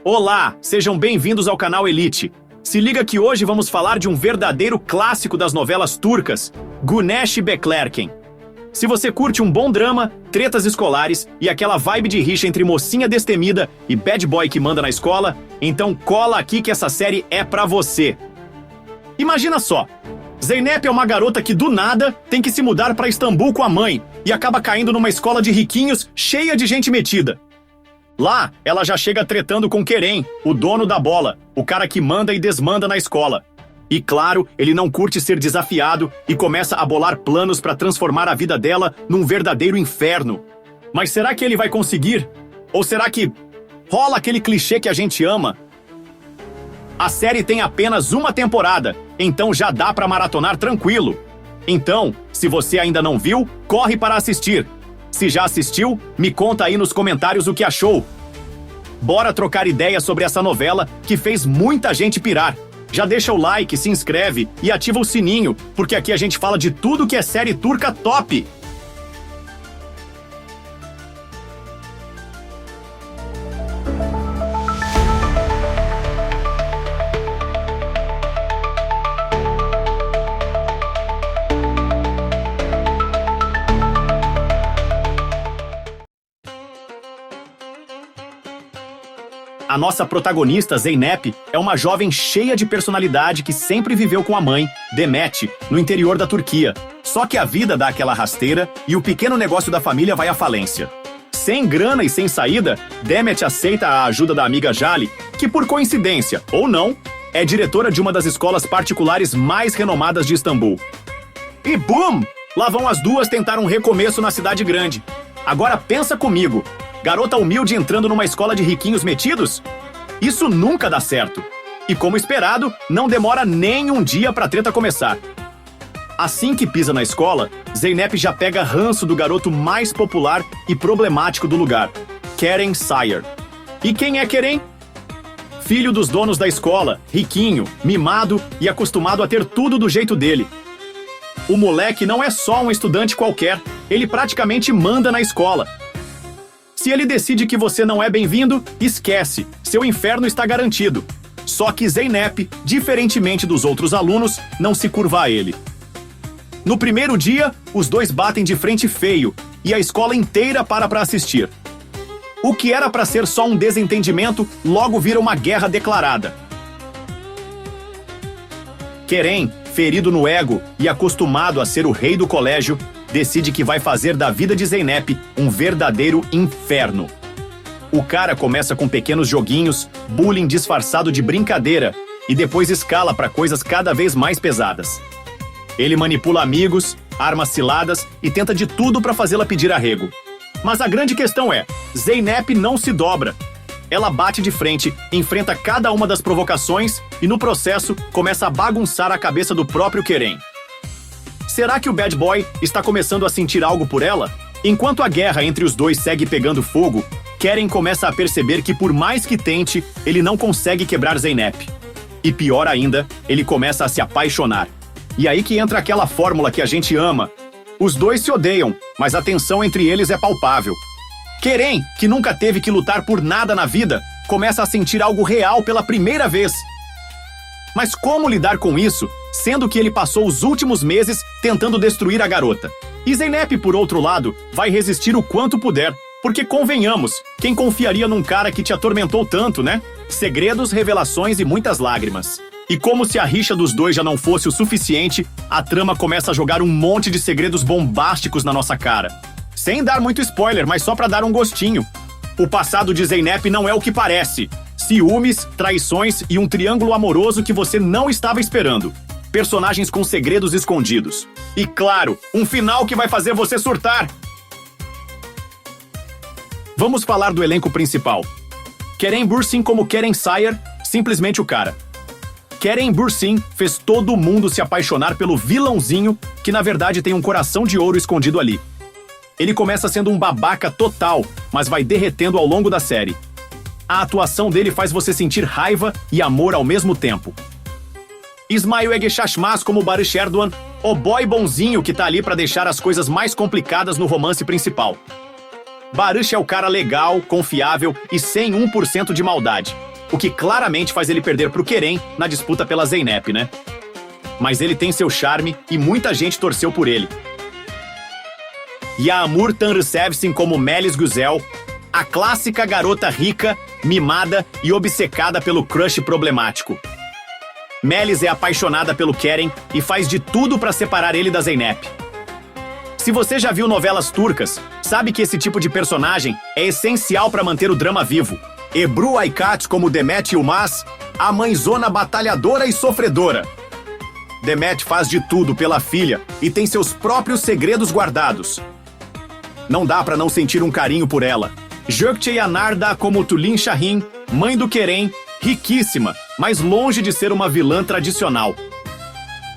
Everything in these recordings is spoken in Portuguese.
Olá, sejam bem-vindos ao canal Elite. Se liga que hoje vamos falar de um verdadeiro clássico das novelas turcas, Güneş Beklerken. Se você curte um bom drama, tretas escolares e aquela vibe de rixa entre mocinha destemida e bad boy que manda na escola, então cola aqui que essa série é pra você. Imagina só, Zeynep é uma garota que do nada tem que se mudar pra Istambul com a mãe e acaba caindo numa escola de riquinhos cheia de gente metida. Lá, ela já chega tretando com Kerem, o dono da bola, o cara que manda e desmanda na escola. E claro, ele não curte ser desafiado e começa a bolar planos para transformar a vida dela num verdadeiro inferno. Mas será que ele vai conseguir? Ou será que rola aquele clichê que a gente ama? A série tem apenas uma temporada, então já dá para maratonar tranquilo. Então, se você ainda não viu, corre para assistir. Se já assistiu, me conta aí nos comentários o que achou. Bora trocar ideias sobre essa novela que fez muita gente pirar. Já deixa o like, se inscreve e ativa o sininho, porque aqui a gente fala de tudo que é série turca top. A nossa protagonista, Zeynep, é uma jovem cheia de personalidade que sempre viveu com a mãe, Demet, no interior da Turquia. Só que a vida dá aquela rasteira e o pequeno negócio da família vai à falência. Sem grana e sem saída, Demet aceita a ajuda da amiga Jali, que por coincidência, ou não, é diretora de uma das escolas particulares mais renomadas de Istambul. E BUM! Lá vão as duas tentar um recomeço na cidade grande. Agora pensa comigo. Garota humilde entrando numa escola de riquinhos metidos? Isso nunca dá certo. E como esperado, não demora nem um dia pra treta começar. Assim que pisa na escola, Zeynep já pega ranço do garoto mais popular e problemático do lugar, Kerem Sayar. E quem é Kerem? Filho dos donos da escola, riquinho, mimado e acostumado a ter tudo do jeito dele. O moleque não é só um estudante qualquer, ele praticamente manda na escola. Se ele decide que você não é bem-vindo, esquece, seu inferno está garantido. Só que Zeynep, diferentemente dos outros alunos, não se curva a ele. No primeiro dia, os dois batem de frente feio, e a escola inteira para assistir. O que era para ser só um desentendimento, logo vira uma guerra declarada. Kerem, ferido no ego e acostumado a ser o rei do colégio, decide que vai fazer da vida de Zeynep um verdadeiro inferno. O cara começa com pequenos joguinhos, bullying disfarçado de brincadeira, e depois escala para coisas cada vez mais pesadas. Ele manipula amigos, arma ciladas e tenta de tudo para fazê-la pedir arrego. Mas a grande questão é, Zeynep não se dobra. Ela bate de frente, enfrenta cada uma das provocações e no processo começa a bagunçar a cabeça do próprio Kerem. Será que o bad boy está começando a sentir algo por ela? Enquanto a guerra entre os dois segue pegando fogo, Kerem começa a perceber que por mais que tente, ele não consegue quebrar Zeynep. E pior ainda, ele começa a se apaixonar. E aí que entra aquela fórmula que a gente ama. Os dois se odeiam, mas a tensão entre eles é palpável. Kerem, que nunca teve que lutar por nada na vida, começa a sentir algo real pela primeira vez. Mas como lidar com isso, sendo que ele passou os últimos meses tentando destruir a garota? E Zeynep, por outro lado, vai resistir o quanto puder, porque convenhamos, quem confiaria num cara que te atormentou tanto, né? Segredos, revelações e muitas lágrimas. E como se a rixa dos dois já não fosse o suficiente, a trama começa a jogar um monte de segredos bombásticos na nossa cara. Sem dar muito spoiler, mas só pra dar um gostinho. O passado de Zeynep não é o que parece. Ciúmes, traições e um triângulo amoroso que você não estava esperando. Personagens com segredos escondidos. E claro, um final que vai fazer você surtar. Vamos falar do elenco principal. Kerem Bürsin como Kerem Sayar, simplesmente o cara. Kerem Bürsin fez todo mundo se apaixonar pelo vilãozinho, que na verdade tem um coração de ouro escondido ali. Ele começa sendo um babaca total, mas vai derretendo ao longo da série. A atuação dele faz você sentir raiva e amor ao mesmo tempo. Ismail Egeshashmaz como Barış Erdoğan, o boy bonzinho que tá ali pra deixar as coisas mais complicadas no romance principal. Barış é o cara legal, confiável e sem 1% de maldade. o que claramente faz ele perder pro Keren na disputa pela Zeynep, né? Mas ele tem seu charme e muita gente torceu por ele. Yağmur Tanrısevsin como Melis Güzel, a clássica garota rica, mimada e obcecada pelo crush problemático. Melis é apaixonada pelo Keren e faz de tudo para separar ele da Zeynep. Se você já viu novelas turcas, sabe que esse tipo de personagem é essencial para manter o drama vivo. Ebru Aykaç como Demet Yılmaz, a mãezona batalhadora e sofredora. Demet faz de tudo pela filha e tem seus próprios segredos guardados. Não dá para não sentir um carinho por ela. Gökçe Yanardağ como Tülin Şahin, mãe do Keren, riquíssima, mas longe de ser uma vilã tradicional.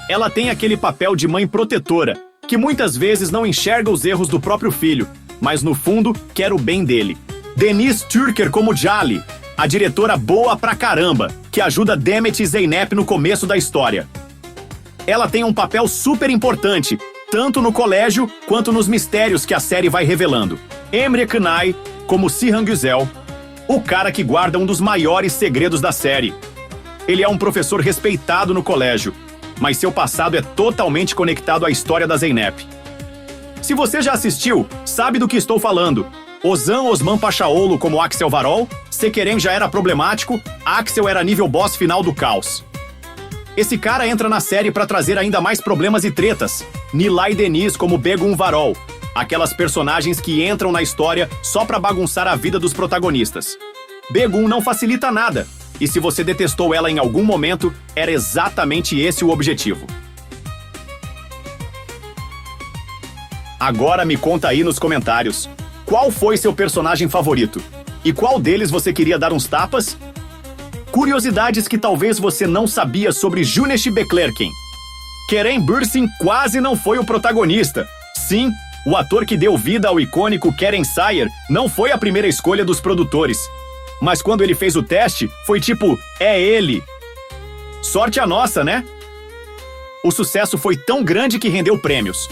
Ela tem aquele papel de mãe protetora, que muitas vezes não enxerga os erros do próprio filho, mas no fundo quer o bem dele. Deniz Türker como Jali, a diretora boa pra caramba, que ajuda Demet e Zeynep no começo da história. Ela tem um papel super importante, tanto no colégio quanto nos mistérios que a série vai revelando. Emre Kınay como Cihan Güzel, o cara que guarda um dos maiores segredos da série. Ele é um professor respeitado no colégio, mas seu passado é totalmente conectado à história da Zeynep. Se você já assistiu, sabe do que estou falando. Ozan Osman Paşaoğlu como Axel Varol, se Keren já era problemático, Axel era nível boss final do caos. Esse cara entra na série para trazer ainda mais problemas e tretas. Nilay Deniz como Begum Varol, aquelas personagens que entram na história só para bagunçar a vida dos protagonistas. Begum não facilita nada, e se você detestou ela em algum momento, era exatamente esse o objetivo. Agora me conta aí nos comentários, qual foi seu personagem favorito? E qual deles você queria dar uns tapas? Curiosidades que talvez você não sabia sobre Güneş Beklerken. Kerem Bürsin quase não foi o protagonista. Sim, o ator que deu vida ao icônico Keren Sayar não foi a primeira escolha dos produtores. Mas quando ele fez o teste, foi tipo, é ele. Sorte a nossa, né? O sucesso foi tão grande que rendeu prêmios.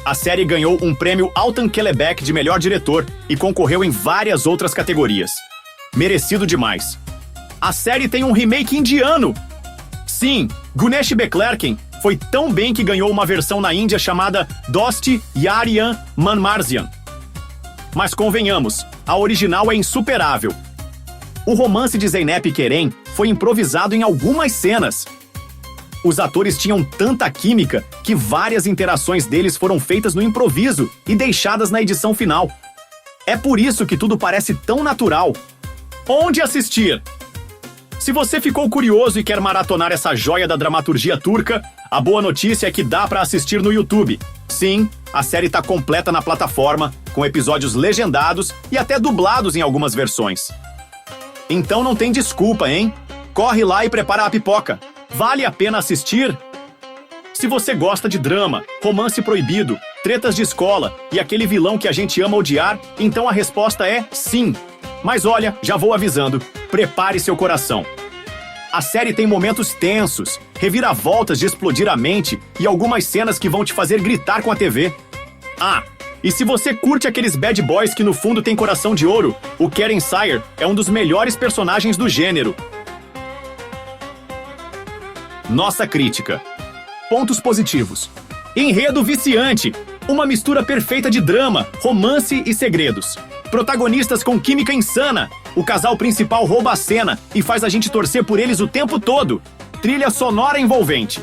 A série ganhou um prêmio Altan Kelebek de melhor diretor e concorreu em várias outras categorias. Merecido demais. A série tem um remake indiano. Sim, Güneş Beklerken foi tão bem que ganhou uma versão na Índia chamada Dosti Yarian Manmarzian. Mas convenhamos, a original é insuperável. O romance de Zeynep e Keren foi improvisado em algumas cenas. Os atores tinham tanta química que várias interações deles foram feitas no improviso e deixadas na edição final. É por isso que tudo parece tão natural. Onde assistir? Se você ficou curioso e quer maratonar essa joia da dramaturgia turca, a boa notícia é que dá para assistir no YouTube. Sim, a série tá completa na plataforma, com episódios legendados e até dublados em algumas versões. Então não tem desculpa, hein? Corre lá e prepara a pipoca. Vale a pena assistir? Se você gosta de drama, romance proibido, tretas de escola e aquele vilão que a gente ama odiar, então a resposta é sim. Mas olha, já vou avisando, prepare seu coração. A série tem momentos tensos, reviravoltas de explodir a mente e algumas cenas que vão te fazer gritar com a TV. Ah, e se você curte aqueles bad boys que no fundo tem coração de ouro, o Keren Sayar é um dos melhores personagens do gênero. Nossa crítica. Pontos positivos. Enredo viciante. Uma mistura perfeita de drama, romance e segredos. Protagonistas com química insana. O casal principal rouba a cena e faz a gente torcer por eles o tempo todo. Trilha sonora envolvente.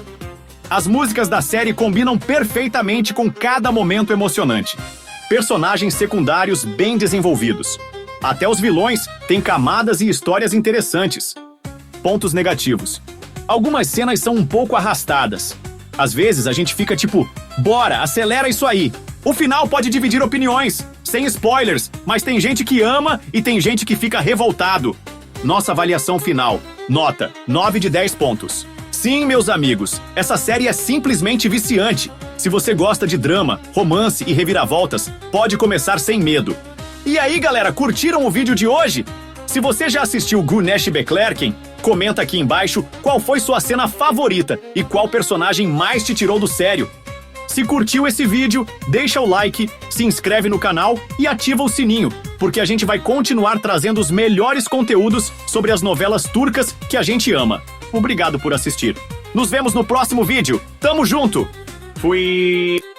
As músicas da série combinam perfeitamente com cada momento emocionante. Personagens secundários bem desenvolvidos. Até os vilões têm camadas e histórias interessantes. Pontos negativos. Algumas cenas são um pouco arrastadas. Às vezes a gente fica tipo, bora, acelera isso aí. O final pode dividir opiniões, sem spoilers, mas tem gente que ama e tem gente que fica revoltado. Nossa avaliação final. Nota, 9 de 10 pontos. Sim, meus amigos, essa série é simplesmente viciante. Se você gosta de drama, romance e reviravoltas, pode começar sem medo. E aí, galera, curtiram o vídeo de hoje? Se você já assistiu Güneş Beklerken, comenta aqui embaixo qual foi sua cena favorita e qual personagem mais te tirou do sério. Se curtiu esse vídeo, deixa o like, se inscreve no canal e ativa o sininho, porque a gente vai continuar trazendo os melhores conteúdos sobre as novelas turcas que a gente ama. Obrigado por assistir. Nos vemos no próximo vídeo. Tamo junto! Fui!